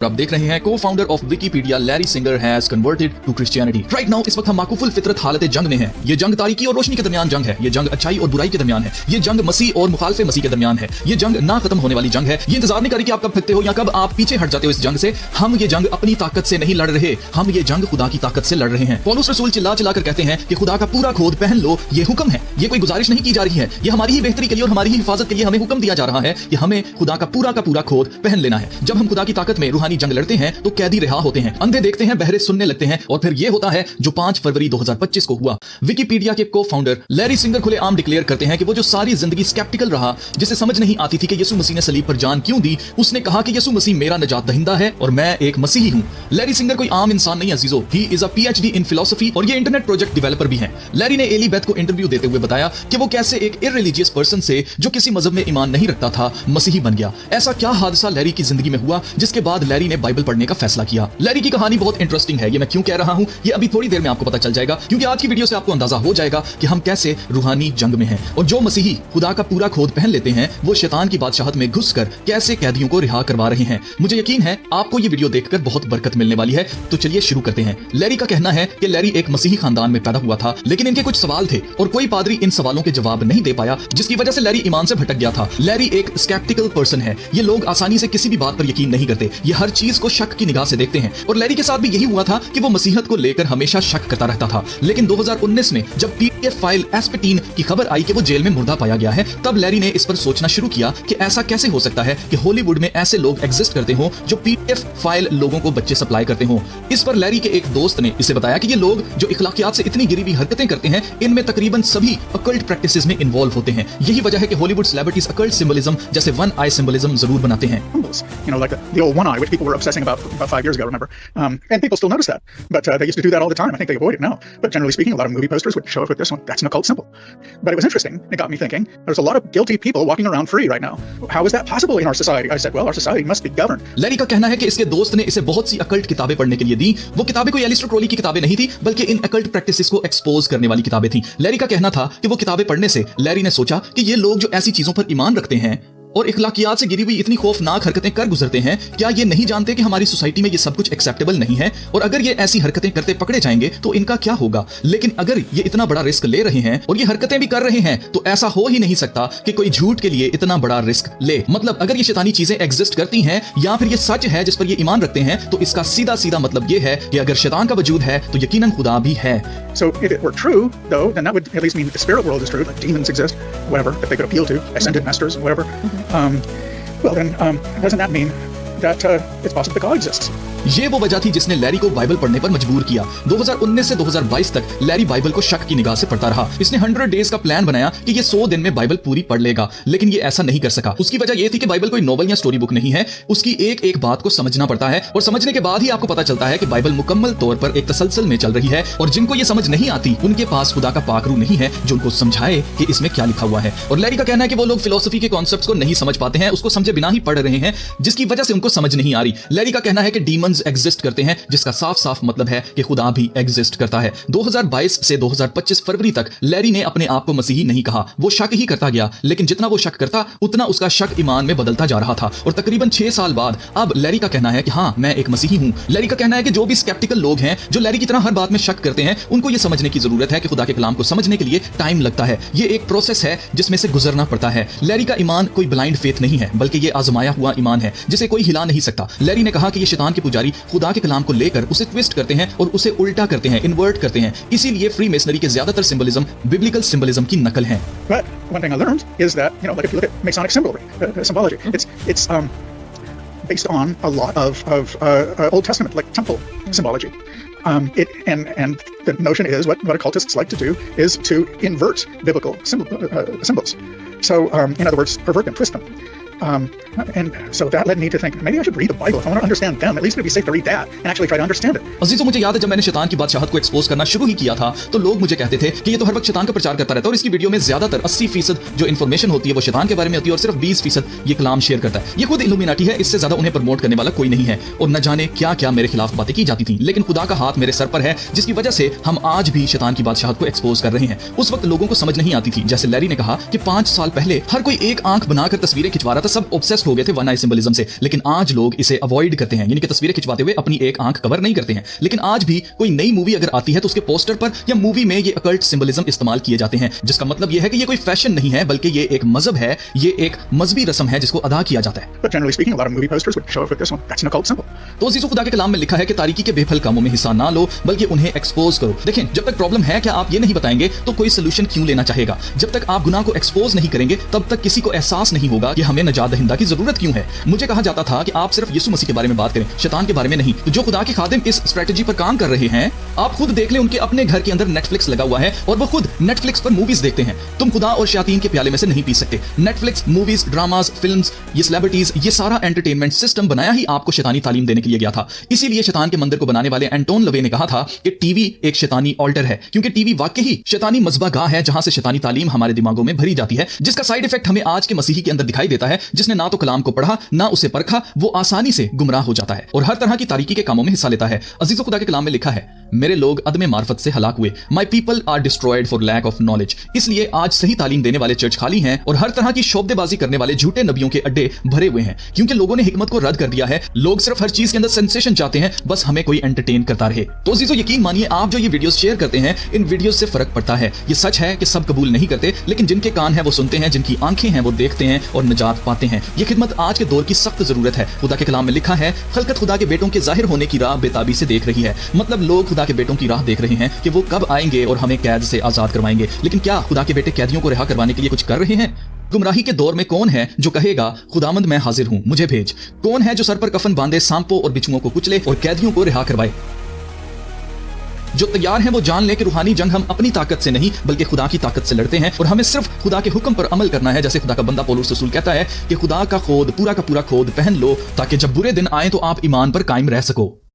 आप देख रहे हैं co founder of Wikipedia Larry Singer has converted to Christianity. Right now इस वक्त हम माकूफुल फितरत हालत जंग में हैं। ये जंग तारीकी और रोशनी के दरमियान जंग है। ये जंग अच्छाई और बुराई के दरमियान है। ये जंग मसीह और मुखालफे मसीह के दरमियान है। ये जंग ना खत्म होने वाली जंग है। ये इंतजार नहीं करी कि आप कब थकते हो या कब आप पीछे हट जाते हो इस जंग से। हम ये जंग अपनी ताकत से नहीं लड़ रहे, हम ये जंग खुदा की ताकत से लड़ रहे हैं। पौलुस रसूल चिल्ला चिल्ला कर कहते हैं कि खुदा का पूरा खोद पहन लो। ये हुक्म है, ये कोई गुजारिश नहीं की जा रही है। ये हमारी ही बेहतरी के लिए और हमारी ही हिफाजत के लिए हमें हुक्म दिया जा रहा है कि हमें खुदा का पूरा खोद पहन लेना है। जब हम खुदा की ताकत में रूहानी जंग लड़ते हैं तो कैदी रिहा होते हैं, अंधे देखते हैं, बहरे सुनने लगते हैं। और फिर ये होता है जो 5 फरवरी 2025 को हुआ। विकिपीडिया के को-फाउंडर लैरी सिंगर खुलेआम डिक्लेयर करते हैं कि वो जो सारी जिंदगी स्केप्टिकल रहा, जिसे समझ नहीं आती थी कि यीशु मसीह ने सलीब पर जान क्यों दी, उसने कहा कि यीशु मसीह मेरा निजात दहिंदा है और मैं एक मसीही हूं। लैरी सिंगर कोई आम इंसान नहीं अजीजों, he is a PhD in philosophy और ये इंटरनेट प्रोजेक्ट डेवलपर भी हैं। लैरी ने एली बेथ को इंटरव्यू देते हुए बताया कि वो कैसे एक इररिलीजियस पर्सन से जो किसी मजहब में ईमान नहीं रखता था मसीही बन गया। ऐसा क्या हादसा लैरी की जिंदगी में हुआ जिसके बाद लैरी ने बाइबल पढ़ने का फैसला किया। लैरी की कहानी बहुत इंटरेस्टिंग है। ये मैं क्यों कह रहा हूं ये अभी थोड़ी देर में आपको पता चल जाएगा, क्योंकि आज की वीडियो से आपको अंदाजा हो जाएगा कि हम कैसे रूहानी जंग में हैं। और जो मसीही खुदा का पूरा खोद पहन लेते हैं वो शैतान की बादशाहत में घुसकर कैसे कैदियों को रिहा करवा रहे हैं। मुझे यकीन है आपको ये वीडियो देखकर बहुत बरकत मिलने वाली है। तो चलिए शुरू करते हैं। लैरी का कहना है कि लैरी एक मसीही खानदान में पैदा हुआ था, लेकिन इनके कुछ सवाल थे और कोई पादरी इन सवालों के जवाब नहीं दे पाया, जिसकी वजह से लैरी ईमान से भटक गया था। लैरी एक स्केप्टिकल पर्सन है। ये लोग आसानी से किसी भी बात पर यकीन नहीं करते, ये हर चीज को शक की निगाह से देखते हैं। और लैरी के साथ भी यही हुआ था कि वो मसीहत को लेकर हमेशा शक करता रहता था। लेकिन 2019 में जब पीडीएफ फाइल एस्पेटीन की खबर आई कि वो जेल में मुर्दा पाया गया है, तब लैरी ने इस पर सोचना शुरू किया कि ऐसा कैसे हो सकता है कि हॉलीवुड में ऐसे लोग एग्जिस्ट करते हो जो पीडीएफ फाइल लोगों को बच्चे सप्लाई करते हो। इस पर लैरी के एक दोस्त ने इसे बताया कि ये लोग जो इखलाकियात से इतनी गिरी हुई हरकतें करते हैं, इनमें तकरीबन सभी अकल्ट प्रैक्टिसेस में इन्वॉल्व होते हैं। यही वजह है कि हॉलीवुड सेलिब्रिटीज अकल्ट सिंबलिज्म जैसे वन आई सिंबलिज्म जरूर बनाते हैं। You know, like the old one eye, which people were obsessing about 5 years ago, remember? And people still notice that. But they used to do that all the time. I think they avoid it now. But generally speaking, a lot of movie posters would show up with this one. That's an occult symbol. But it was interesting. It got me thinking. There's a lot of guilty people walking around free right now. How is that possible in our society? I said, well, our society must be governed. Larry का कहना है कि इसके दोस्त ने इसे बहुत सी occult किताबें पढ़ने के लिए दी। वो किताबें कोई एलिस्टर क्रोली की किताबें नहीं थी, बल्कि इन अकल्ट प्रैक्टिसेस को एक्सपोज करने वाली किताबें थी। लैरी का कहना था कि वो किताबें पढ़ने से लैरी ने सोचा कि ये लोग जो ऐसी चीजों पर ईमान रखते हैं और इखलाकियात से गिरी हुई इतनी खौफनाक हरकतें कर गुजरते हैं, क्या ये नहीं जानते कि हमारी सोसाइटी में ये सब कुछ एक्सेप्टेबल नहीं है? और अगर ये ऐसी हरकतें करते पकड़े जाएंगे तो इनका क्या होगा? लेकिन अगर ये इतना बड़ा रिस्क ले रहे हैं और ये हरकतें भी कर रहे हैं, तो ऐसा हो ही नहीं सकता कि कोई झूठ के लिए इतना बड़ा रिस्क ले। मतलब अगर ये शैतानी चीजें एग्जिस्ट करती हैं या फिर ये सच है जिस पर ये ईमान रखते हैं, तो इसका सीधा सीधा मतलब ये है कि अगर शैतान का वजूद है तो यकीनन खुदा भी है। So if it were true, though, then that would at least mean that the spirit world is true, like demons exist, whatever, that they could appeal to, ascended masters, whatever. Well, then doesn't that mean that it's possible that God exists? ये वो वजह थी जिसने Larry को Bible पढ़ने पर मजबूर किया। 2019 से 2022 तक लैरी बाइबल को शक की निगाह से पढ़ता रहा। इसने 100 डेज का प्लान बनाया कि ये 100 दिन में बाइबल पूरी पढ़ लेगा, लेकिन ये ऐसा नहीं कर सका। उसकी वजह ये थी कि बाइबल कोई नोवेल या स्टोरी बुक नहीं है। उसकी एक एक बात को समझना पड़ता है और समझने के बाद ही आपको पता चलता है कि बाइबल मुकम्मल तौर पर एक तसलसल में चल रही है। और जिनको ये समझ नहीं आती उनके पास खुदा का पाक रूह नहीं है जो उनको समझाए कि इसमें क्या लिखा हुआ है। और लैरी का कहना है कि वो लोग फिलोसफी के कॉन्सेप्ट्स को नहीं समझ पाते हैं, उसको समझे बिना ही पढ़ रहे हैं, जिसकी वजह से उनको समझ नहीं आ रही। लैरी का कहना है कि डीमंस एग्जिस्ट करते हैं, जिसका साफ साफ मतलब है कि खुदा भी एग्जिस्ट करता है। 2022 से 2025 फरवरी तक लैरी ने अपने आप को मसीही नहीं कहा, वो शक ही करता गया। लेकिन जितना वो शक करता उतना उसका शक ईमान में बदलता जा रहा था। और तकरीबन 6 साल बाद अब लैरी का कहना है कि हाँ, मैं एक मसीही हूं। लैरी का कहना है कि जो भी स्केप्टिकल लोग हैं, जो लैरी की तरह हर बात में शक करते हैं, उनको ये समझने की जरूरत है कि खुदा के कलाम को समझने के लिए टाइम लगता है। ये एक प्रोसेस है जिसमें से गुजरना पड़ता है। लैरी का ईमान कोई ब्लाइंड फेथ नहीं है, बल्कि ये आजमाया हुआ ईमान है जिसे कोई हिला नहीं सकता। लैरी ने कहा कि ये शैतान के पुजारी खुदा के कलाम को लेकर उसे ट्विस्ट करते हैं और उसे उल्टा करते हैं, इन्वर्ट करते हैं। इसीलिए फ्री मेसनरी के ज्यादातर सिंबलिज्म बिब्लिकल सिंबलिज्म की नकल हैं। But one thing I learned is that, you know, like if you look at Masonic symbology, it's based on a lot of Old Testament, like temple symbology. And the notion is what occultists like to do is to invert biblical symbols. So, in other words, pervert them, twist them. And so that led me to think maybe I should read the Bible if I want to understand them. At least it'd be safe to read that and actually try to understand it. अजीजों, मुझे याद है जब मैंने शैतान की बादशाहत को expose करना शुरू ही किया था तो लोग मुझे कहते थे कि ये तो हर वक्त शैतान का प्रचार करता रहता है और इसकी वीडियो में ज्यादातर 80% जो इन्फॉर्मेशन होती है वो शैतान के बारे में होती है और सिर्फ 20% ये कलाम शेयर करता है। ये खुद इल्यूमिनाटी है, इससे ज्यादा उन्हें प्रमोट करने वाला कोई नहीं है। और न जाने क्या क्या मेरे खिलाफ बातें की जाती थी, लेकिन खुदा का हाथ मेरे सर पर है जिसकी वजह से हम आज भी शैतान की बादशाहत को एक्सपोज कर रहे हैं। उस वक्त लोगों को समझ नहीं आती थी। जैसे लैरी ने कहा कि 5 साल पहले हर कोई एक आंख बनाकर तस्वीरें खिंचवा रहा था सब ऑब्सेस्ड हो गए थे वन आई सिंबलिज्म से, लेकिन आज लोग इसे अवॉइड करते हैं, यानी कि तस्वीरें खिंचवाते हुए अपनी एक आंख कवर नहीं करते हैं। लेकिन आज भी कोई नई मूवी अगर आती है तो उसके पोस्टर पर या मूवी में ये अकल्ट सिंबलिज्म इस्तेमाल किए जाते हैं, जिसका मतलब ये है कि ये कोई फैशन नहीं है, बल्कि ये एक मजहब है, ये एक मजहबी रस्म है जिसको अदा किया जाता है। But generally speaking, a lot of movie posters would show up with this one. That's an occult symbol. तो अजीजों, खुदा के कलाम में लिखा है कि तारीकी के बेफल कामों में हिस्सा ना लो, बल्कि उन्हें एक्सपोज करो। देखें, जब तक प्रॉब्लम है क्या आप ये नहीं बताएंगे तो कोई सोल्यूशन क्यों लेना चाहेगा? जब तक आप गुनाह को एक्सपोज नहीं करेंगे तब तक किसी को एहसास नहीं होगा कि हमें नजात दहिंदा की जरूरत क्यों है। मुझे कहा जाता था कि आप सिर्फ यीशु मसीह के बारे में बात करें, शैतान के बारे में नहीं। तो जो खुदा के खादिम इस स्ट्रेटजी पर काम कर रहे हैं, आप खुद देख लें, उनके अपने घर के अंदर नेटफ्लिक्स लगा हुआ है और वो खुद नेटफ्लिक्स पर मूवीज देखते हैं। तुम खुदा और शयातीन के प्याले में से नहीं पी सकते। नेटफ्लिक्स, मूवीज, ड्रामाज, फिल्म्स, ये सेलिब्रिटीज, ये सारा एंटरटेनमेंट सिस्टम बनाया ही आपको शैतानी तालीम देने के लिए गया था। इसीलिए शैतान के मंदिर को बनाने वाले एंटोन लवे ने कहा था कि टीवी एक शैतानी ऑल्टर है, क्योंकि टीवी वाकई ही शैतानी मज़बा गाह है जहां से शैतानी तालीम हमारे दिमागों में भरी जाती है, जिसका साइड इफेक्ट हमें आज के मसीही के अंदर दिखाई देता है। जिसने ना तो कलाम को पढ़ा ना उसे परखा, वो आसानी से गुमराह हो जाता है और हर तरह की तारीकी के कामों में हिस्सा लेता है। अजीजों, खुदा के कलाम में लिखा है, मेरे लोग अदम मार्फत से हलाक हुए, my people are destroyed for lack of knowledge. इसलिए आज सही तालीम देने वाले चर्च खाली हैं और हर तरह की शोबदेबाजी करने वाले झूठे नबियों के अड्डे भरे हुए हैं, क्योंकि लोगों ने हिकमत को रद्द कर दिया है। लोग सिर्फ हर चीज के अंदर सेंसेशन चाहते हैं, बस हमें कोई एंटरटेन करता रहे। तो अजीजों, यकीन मानिए, आप जो ये वीडियोस शेयर करते हैं, इन वीडियोस से फर्क पड़ता है। ये सच है कि सब कबूल नहीं करते, लेकिन जिनके कान हैं वो सुनते हैं, जिनकी आंखें हैं वो देखते हैं और निजात पाते हैं। ये खिदमत आज के दौर की सख्त जरूरत है। खुदा के कलाम में लिखा है, खलकत खुदा के बेटों के जाहिर होने की राह बेताबी से देख रही है। मतलब लोग खुदा के बेटों की राह देख रहे हैं कि वो कब आएंगे और हमें कैद से आजाद करवाएंगे। लेकिन क्या खुदा के बेटे कैदियों को रिहा करवाने के लिए कुछ कर रहे हैं? गुमराही के दौर में कौन है जो कहेगा, खुदामंद मैं हाजिर हूं, मुझे भेज? कौन है जो सर पर कफन बांधे सांपों और बिच्छुओं को कुचले और कैदियों को रिहा करवाए? जो तैयार हैं वो जान लें कि रूहानी जंग हम अपनी ताकत से नहीं बल्कि खुदा की ताकत से लड़ते हैं और हमें सिर्फ खुदा के हुक्म पर अमल करना है। जैसे खुदा का बंदा पौलुस रसूल कहता है कि खुदा का खोद, पूरा का पूरा खोद पहन लो, ताकि जब बुरे दिन आए तो आप ईमान पर कायम रह सको।